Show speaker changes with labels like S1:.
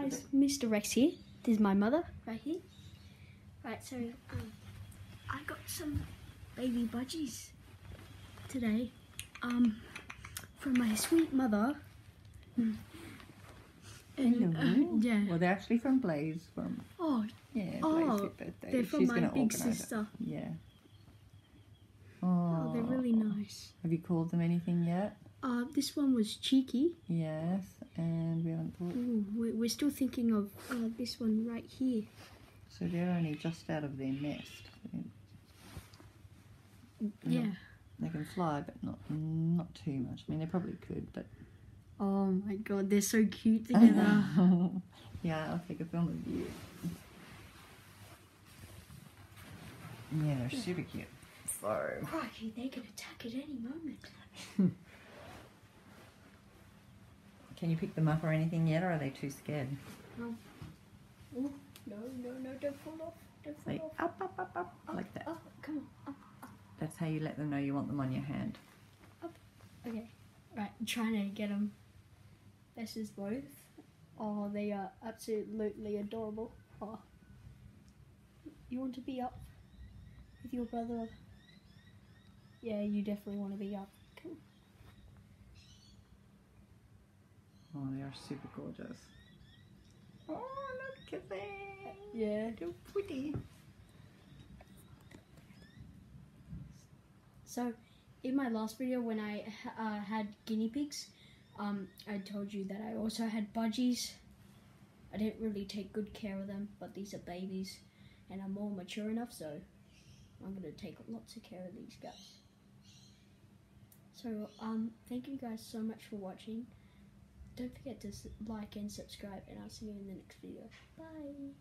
S1: guys, Mr. Rex here. This is my mother right here. Right, so I got some baby budgies today from my sweet mother. And yeah.
S2: Well, they're actually from Blaze. Blaze's birthday.
S1: They're from my big sister.
S2: Yeah.
S1: Oh, they're really nice.
S2: Have you called them anything yet?
S1: This one was Cheeky.
S2: Yes, and we haven't thought.
S1: Ooh, we're still thinking of this one right here.
S2: So they're only just out of their nest.
S1: Yeah.
S2: They can fly, but not too much. I mean, they probably could, but.
S1: Oh my god, they're so cute together.
S2: Yeah, I'll take a film of you. Yeah, they're super cute. So.
S1: Crikey, they could attack at any moment.
S2: Can you pick them up or anything yet, or are they too scared?
S1: Oh, no, don't fall off. Don't fall off.
S2: Up, like that.
S1: Up, come on, up.
S2: That's how you let them know you want them on your hand.
S1: Up. Okay, right, I'm trying to get them. This is both. Oh, they are absolutely adorable. Oh. You want to be up with your brother? Yeah, you definitely want to be up. Come on.
S2: Oh, they are super gorgeous. Oh, look at them.
S1: Yeah.
S2: So pretty.
S1: So, in my last video when I had guinea pigs, I told you that I also had budgies. I didn't really take good care of them, but these are babies and I'm more mature enough, so I'm going to take lots of care of these guys. So, thank you guys so much for watching. Don't forget to like and subscribe, and I'll see you in the next video. Bye!